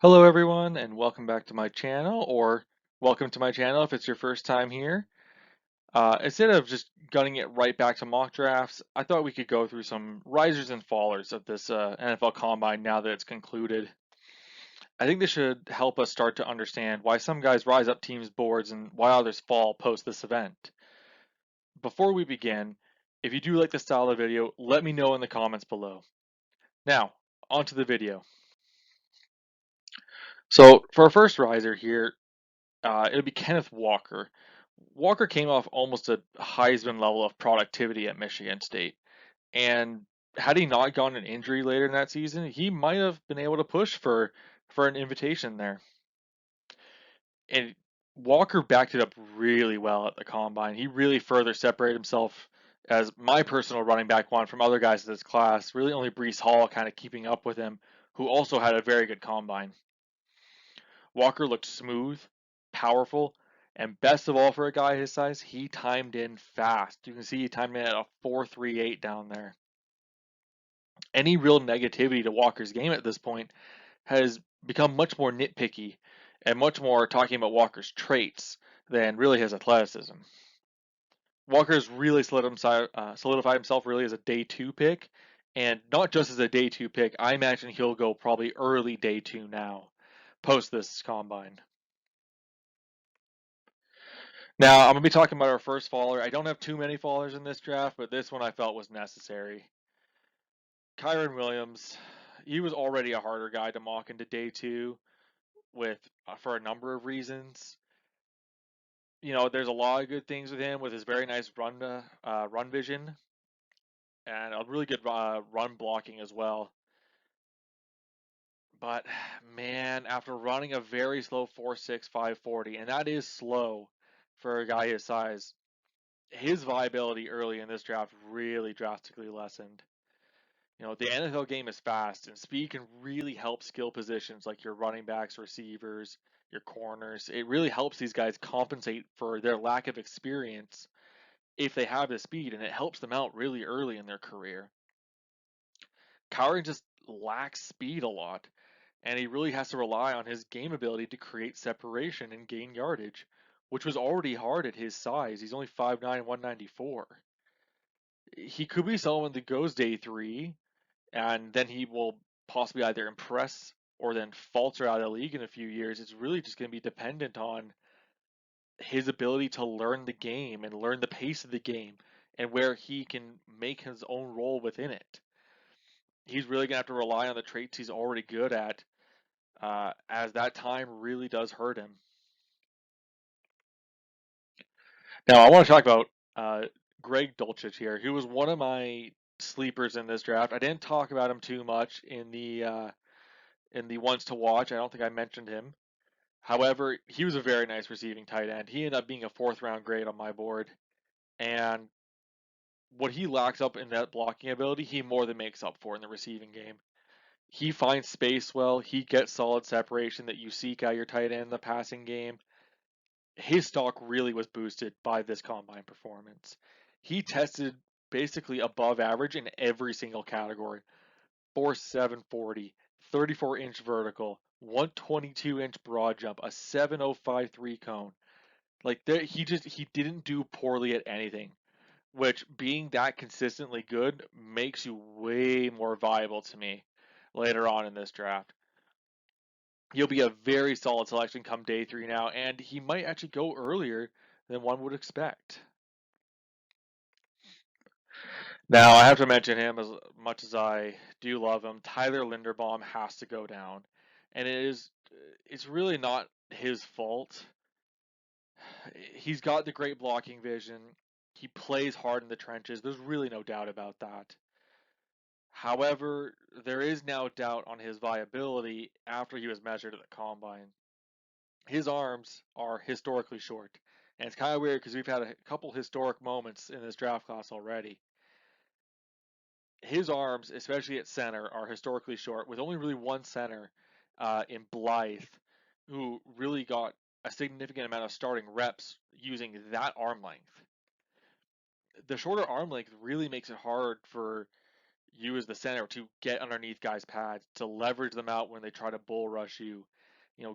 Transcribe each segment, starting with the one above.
Hello everyone and welcome back to my channel, or welcome to my channel if it's your first time here. Instead of just gunning it right back to mock drafts, I thought we could go through some risers and fallers of this NFL Combine now that it's concluded. I think this should help us start to understand why some guys rise up teams' boards and why others fall post this event. Before we begin, if you do like the style of the video, let me know in the comments below. Now, onto the video. So for our first riser here, it'll be Kenneth Walker. Walker came off almost a Heisman level of productivity at Michigan State, and had he not gotten an injury later in that season, he might have been able to push for an invitation there. And Walker backed it up really well at the combine. He really further separated himself as my personal running back one from other guys in this class. Really, only Breece Hall kind of keeping up with him, who also had a very good combine. Walker looked smooth, powerful, and best of all for a guy his size, he timed in fast. You can see he timed in at a 4.38 down there. Any real negativity to Walker's game at this point has become much more nitpicky and much more talking about Walker's traits than really his athleticism. Walker's really solidified himself really as a day two pick, and not just as a day two pick. I imagine he'll go probably early day two now, post this combine. Now, I'm going to be talking about our first faller. I don't have too many fallers in this draft, but this one I felt was necessary. Kyrie Williams, he was already a harder guy to mock into day two with for a number of reasons. You know, there's a lot of good things with him with his very nice run vision and a really good run blocking as well. But man, after running a very slow 4.6 5.40, and that is slow for a guy his size, his viability early in this draft really drastically lessened. You know, the NFL game is fast, and speed can really help skill positions like your running backs, receivers, your corners. It really helps these guys compensate for their lack of experience if they have the speed, and it helps them out really early in their career. Kyrie just lacks speed a lot, and he really has to rely on his game ability to create separation and gain yardage, which was already hard at his size. He's only 5'9", 194. He could be someone that goes day three, and then he will possibly either impress or then falter out of the league in a few years. It's really just going to be dependent on his ability to learn the game and learn the pace of the game and where he can make his own role within it. He's really going to have to rely on the traits he's already good at, as that time really does hurt him. Now, I want to talk about Greg Dulcich here, who was one of my sleepers in this draft. I didn't talk about him too much in the ones to watch. I don't think I mentioned him. However, he was a very nice receiving tight end. He ended up being a fourth round grade on my board. And what he lacks up in that blocking ability, he more than makes up for in the receiving game. He finds space well. He gets solid separation that you seek out your tight end in the passing game. His stock really was boosted by this combine performance. He tested basically above average in every single category. 4.740, 34-inch vertical, 122-inch broad jump, a 7.053 cone. Like there, he didn't do poorly at anything, which being that consistently good makes you way more viable to me later on in this draft. He'll be a very solid selection come day three now, and he might actually go earlier than one would expect. Now, I have to mention him as much as I do love him. Tyler Linderbaum has to go down, and it's really not his fault. He's got the great blocking vision. He plays hard in the trenches. There's really no doubt about that. However, there is now doubt on his viability after he was measured at the combine. His arms are historically short, and it's kind of weird because we've had a couple historic moments in this draft class already. His arms, especially at center, are historically short, with only really one center in Blythe, who really got a significant amount of starting reps using that arm length. The shorter arm length really makes it hard for you as the center to get underneath guys' pads, to leverage them out when they try to bull rush you.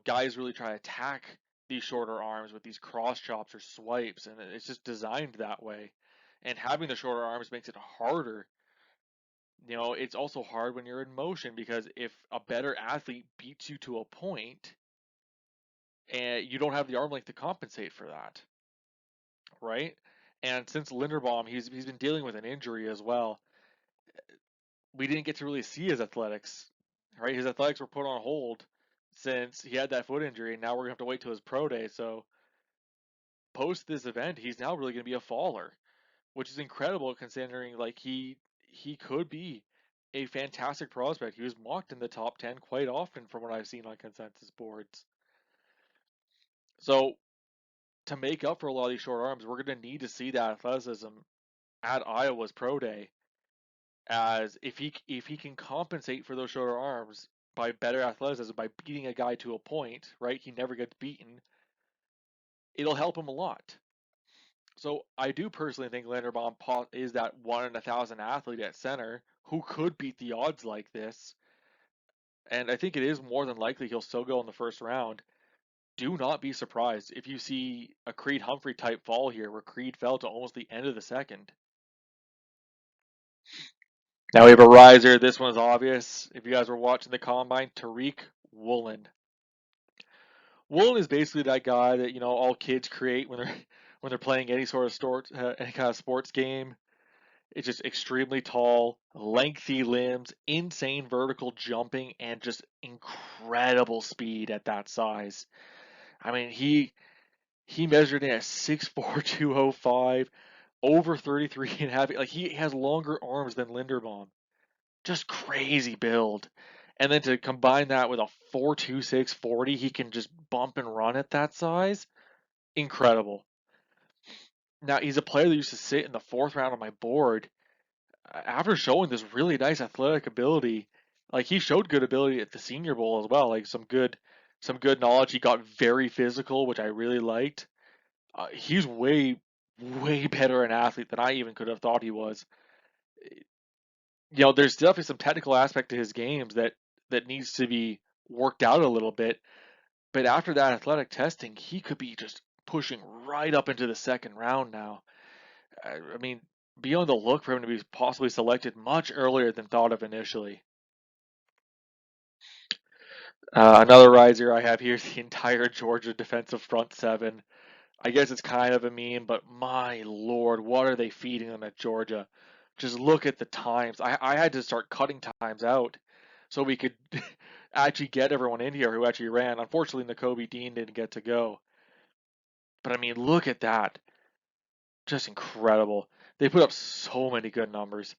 Guys really try to attack these shorter arms with these cross chops or swipes, and it's just designed that way. And having the shorter arms makes it harder. It's also hard when you're in motion because if a better athlete beats you to a point, and you don't have the arm length to compensate for that, right? And since Linderbaum, he's been dealing with an injury as well. We didn't get to really see his athletics, right? His athletics were put on hold since he had that foot injury, and now we're gonna have to wait till his pro day. So post this event, he's now really gonna be a faller, which is incredible considering like he could be a fantastic prospect. He was mocked in the top 10 quite often from what I've seen on consensus boards. So to make up for a lot of these short arms, we're gonna need to see that athleticism at Iowa's pro day. As if he can compensate for those shorter arms by better athleticism, by beating a guy to a point, right? He never gets beaten. It'll help him a lot. So I do personally think Linderbaum is that 1 in 1,000 athlete at center who could beat the odds like this. And I think it is more than likely he'll still go in the first round. Do not be surprised if you see a Creed Humphrey type fall here where Creed fell to almost the end of the second. Now we have a riser. This one is obvious. If you guys were watching the combine, Tariq Woolley. Woolen is basically that guy that all kids create when they're when they're playing any kind of sports game. It's just extremely tall, lengthy limbs, insane vertical jumping, and just incredible speed at that size. I mean, he measured in at 6'4", 205, over 33 and a half. Like he has longer arms than Linderbaum. Just crazy build. And then to combine that with a 4.26 40, he can just bump and run at that size. Incredible. Now, he's a player that used to sit in the fourth round on my board. After showing this really nice athletic ability, like he showed good ability at the Senior Bowl as well, like some good knowledge. He got very physical, which I really liked. He's way better an athlete than I even could have thought he was. There's definitely some technical aspect to his games that needs to be worked out a little bit. But after that athletic testing, he could be just pushing right up into the second round now. I mean, be on the look for him to be possibly selected much earlier than thought of initially. Another riser I have here is the entire Georgia defensive front seven. I guess it's kind of a meme, but my lord, what are they feeding them at Georgia? Just look at the times. I had to start cutting times out so we could actually get everyone in here who actually ran. Unfortunately, Nakobe Dean didn't get to go. But I mean, look at that. Just incredible. They put up so many good numbers.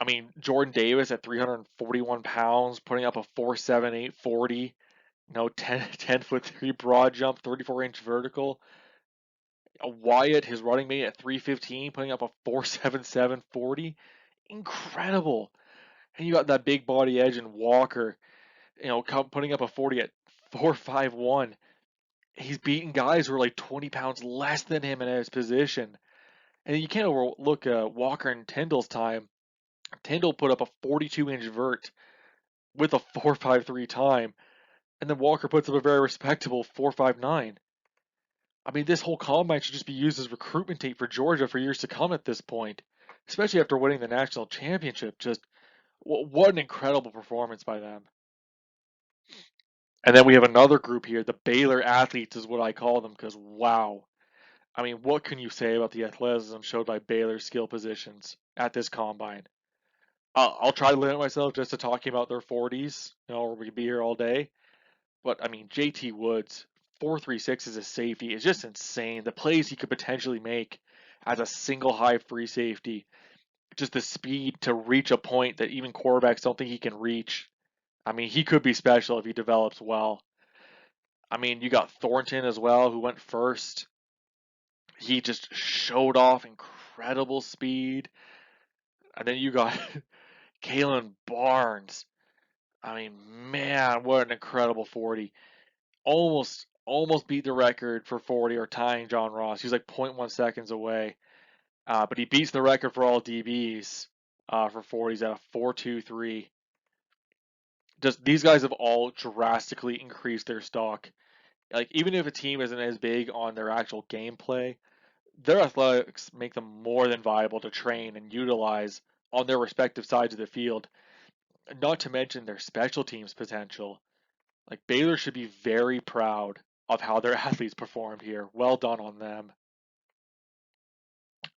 I mean, Jordan Davis at 341 pounds, putting up a 4.78 40, 10 foot 3 broad jump, 34-inch vertical. Wyatt, his running mate at 315, putting up a 4.77 40. Incredible. And you got that big body edge in Walker, putting up a 40 at 4.51. He's beating guys who are like 20 pounds less than him in his position. And you can't overlook Walker and Tyndall's time. Tyndall put up a 42-inch vert with a 4.53 time, and then Walker puts up a very respectable 4.59. I mean, this whole combine should just be used as recruitment tape for Georgia for years to come at this point, especially after winning the national championship. Just what an incredible performance by them. And then we have another group here, the Baylor Athletes is what I call them, because wow. I mean, what can you say about the athleticism showed by Baylor's skill positions at this combine? I'll try to limit myself just to talking about their 40s, or we could be here all day. But I mean, JT Woods, 4.36 as a safety is just insane. The plays he could potentially make as a single high free safety, just the speed to reach a point that even quarterbacks don't think he can reach. I mean, he could be special if he develops well. I mean, you got Thornton as well, who went first. He just showed off incredible speed. And then you got Kalen Barnes. I mean, man, what an incredible 40. Almost beat the record for 40 or tying John Ross. He was like 0.1 seconds away. But he beats the record for all DBs for 40s at a 4.23. Just these guys have all drastically increased their stock. Like even if a team isn't as big on their actual gameplay, their athletics make them more than viable to train and utilize on their respective sides of the field. Not to mention their special teams potential. Like Baylor should be very proud of how their athletes performed here. Well done on them.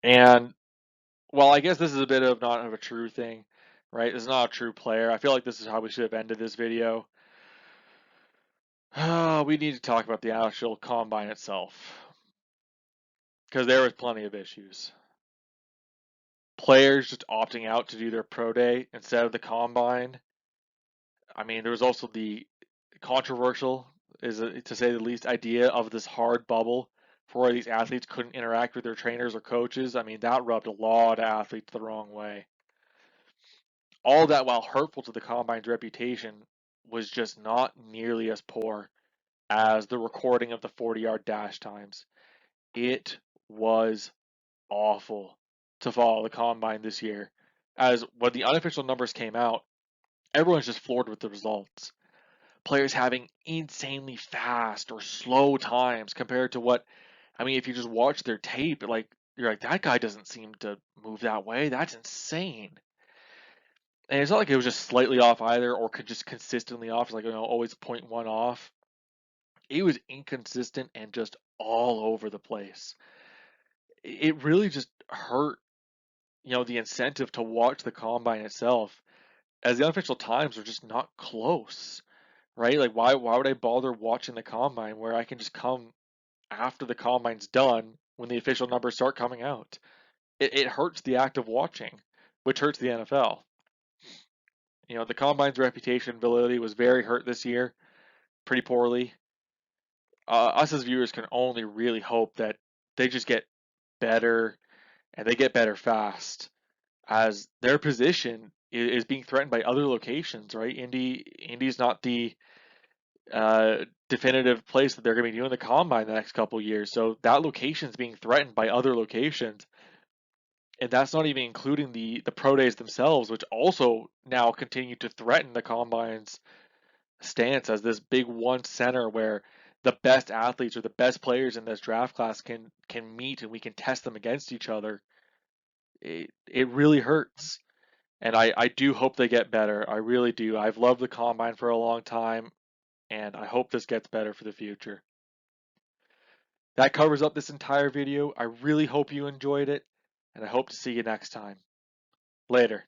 And well, I guess this is a bit of not of a true thing, right? This is not a true player. I feel like this is how we should have ended this video. We need to talk about the actual combine itself because there was plenty of issues. Players just opting out to do their pro day instead of the combine. I mean, there was also the controversial, to say the least, idea of this hard bubble for where these athletes couldn't interact with their trainers or coaches. I mean, that rubbed a lot of athletes the wrong way. All that, while hurtful to the combine's reputation, was just not nearly as poor as the recording of the 40-yard dash times. It was awful to follow the combine this year. As when the unofficial numbers came out, everyone's just floored with the results. Players having insanely fast or slow times compared to what, I mean, if you just watch their tape, like you're like, that guy doesn't seem to move that way. That's insane. And it's not like it was just slightly off either, or could just consistently off, like always 0.1 off. It was inconsistent and just all over the place. It really just hurt, the incentive to watch the combine itself, as the unofficial times are just not close, right? Like why would I bother watching the combine where I can just come after the combine's done when the official numbers start coming out? It hurts the act of watching, which hurts the NFL. The combine's reputation validity was very hurt this year, pretty poorly. Us as viewers can only really hope that they just get better and they get better fast, as their position is being threatened by other locations, right? Indy's not the definitive place that they're going to be doing the combine the next couple of years, so that location is being threatened by other locations, and that's not even including the pro days themselves, which also now continue to threaten the combine's stance as this big one center where the best athletes or the best players in this draft class can meet and we can test them against each other. It really hurts. And I do hope they get better. I really do. I've loved the combine for a long time, and I hope this gets better for the future. That covers up this entire video. I really hope you enjoyed it, and I hope to see you next time. Later.